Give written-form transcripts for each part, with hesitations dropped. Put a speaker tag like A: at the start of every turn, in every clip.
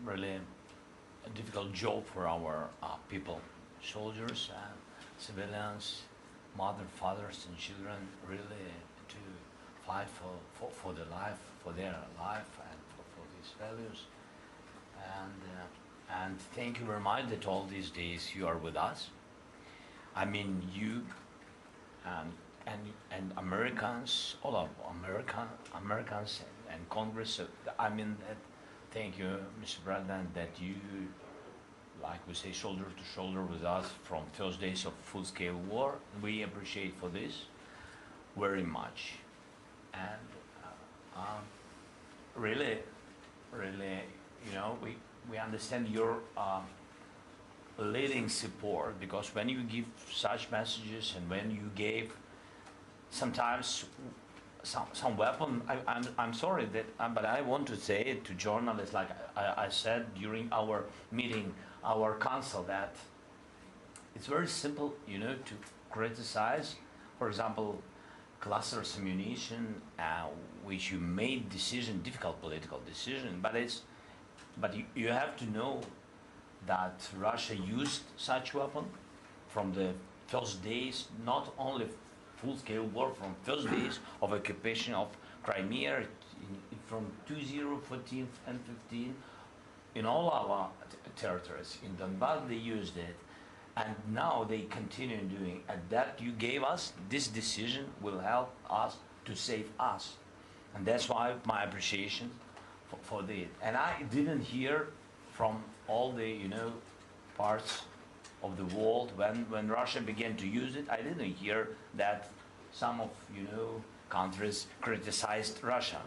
A: really a difficult job for our people, soldiers and civilians, mother, fathers and children, really to fight for their life, and for these values. And thank you very much that all these days you are with us. I mean, you and Americans, all of Americans and Congress. I mean, thank you, Mr. President, that you, like we say, shoulder to shoulder with us from first days of full-scale war. We appreciate for this very much, and really, you know, we understand your leading support, because when you give such messages and when you gave sometimes some weapon, I'm sorry that, but I want to say it to journalists, like I said during our meeting, our council, that it's very simple, you know, to criticize, for example, clusters ammunition, which you made difficult political decision, but you have to know that Russia used such weapon from the first days, not only full-scale war, from first days of occupation of Crimea, from 2014 and 15, in all our territories. In Donbass they used it, and now they continue doing. And that you gave us, this decision will help us to save us. And that's why my appreciation for this. And I didn't hear from all the, you know, parts of the world when Russia began to use it. I didn't hear that some of, you know, countries criticized Russia.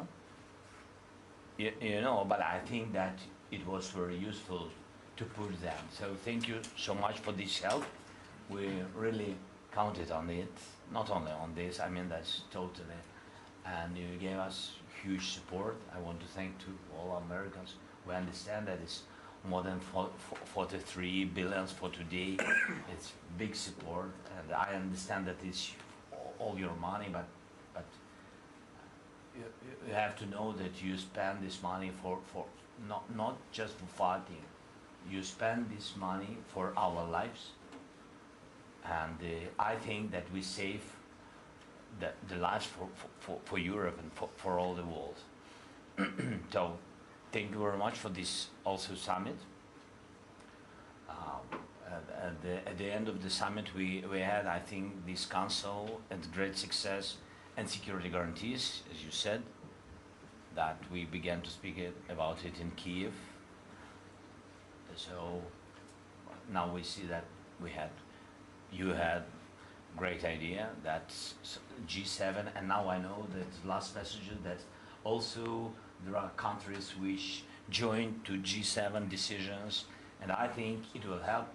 A: You know, but I think that it was very useful to put them. So thank you so much for this help. We really counted on it, not only on this, I mean, that's totally. And you gave us huge support. I want to thank to all Americans. We understand that it's more than 43 billion for today. It's big support, and I understand that it's all your money, but you have to know that you spend this money for not just for fighting. You spend this money for our lives, and I think that we save the lives for Europe and for all the world. So thank you very much for this also summit. At the end of the summit we had, I think, this council and great success and security guarantees, as you said, that we began to speak about it in Kiev. So now we see that you had great idea, that's G7, and now I know that last message that also there are countries which joined to G7 decisions, and I think it will help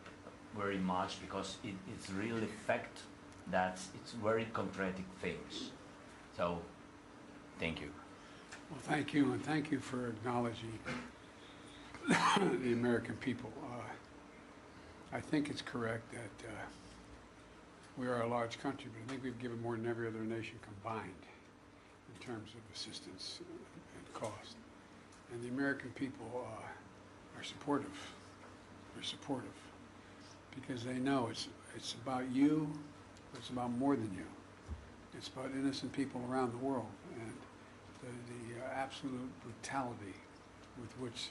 A: very much, because it's really fact that it's very concrete things. So thank you.
B: Well, thank you, and thank you for acknowledging the American people. I think it's correct that we are a large country, but I think we've given more than every other nation combined in terms of assistance and cost. And the American people are supportive. They're supportive because they know it's about you, but it's about more than you. It's about innocent people around the world, and the absolute brutality with which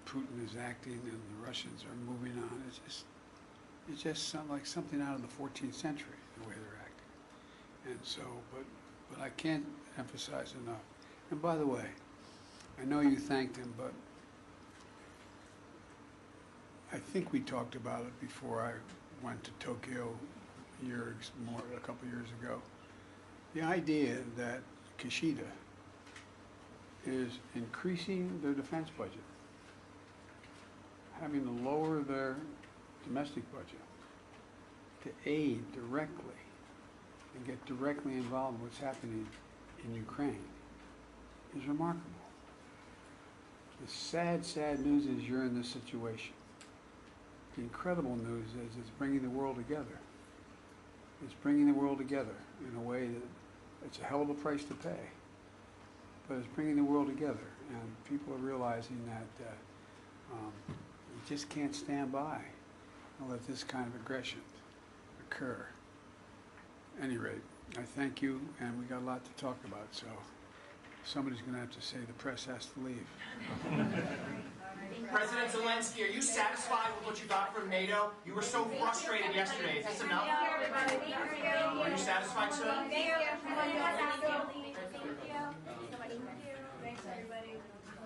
B: Putin is acting and the Russians are moving on. It's just like something out of the 14th century, the way they're acting. And so, but I can't emphasize enough. And by the way, I know you thanked him, but I think we talked about it before I went to Tokyo a couple years ago. The idea that Kishida is increasing their defense budget, having to lower their domestic budget to aid directly and get directly involved in what's happening in Ukraine is remarkable. The sad, sad news is you're in this situation. The incredible news is it's bringing the world together. It's bringing the world together in a way that it's a hell of a price to pay, but it's bringing the world together, and people are realizing that You just can't stand by and let this kind of aggression occur. At any rate, I thank you, and we got a lot to talk about, so somebody's going to have to say the press has to leave.
C: President Zelensky, are you satisfied with what you got from NATO? You were so frustrated yesterday. Is this enough? Are you satisfied, sir?
D: Thank you. Thanks, everybody.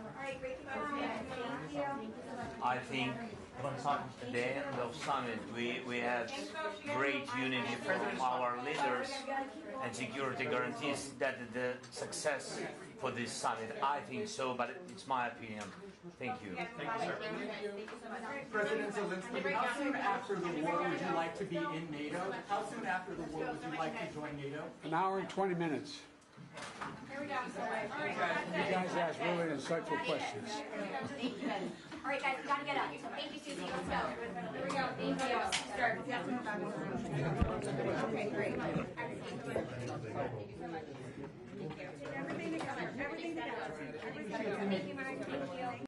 D: All right, great to go. Thank you.
A: I think at the end of summit we had great unity from our leaders and security guarantees that the success for this summit. I think so, but it's my opinion. Thank you.
C: Thank you, sir.
E: President Zelensky, how soon after the war would you like to be in NATO? How soon after the war would you like to join NATO?
B: An hour and 20 minutes.
D: Here we go. All right.
B: You guys asked really insightful questions.
D: Thank you. All right, guys, we gotta get up. So thank you, Susie. Let's go. Here we go. Thank you. Start. Okay, great. Thank you so much. Thank you. Everything together. Everything together. Thank you, Mike. Thank you.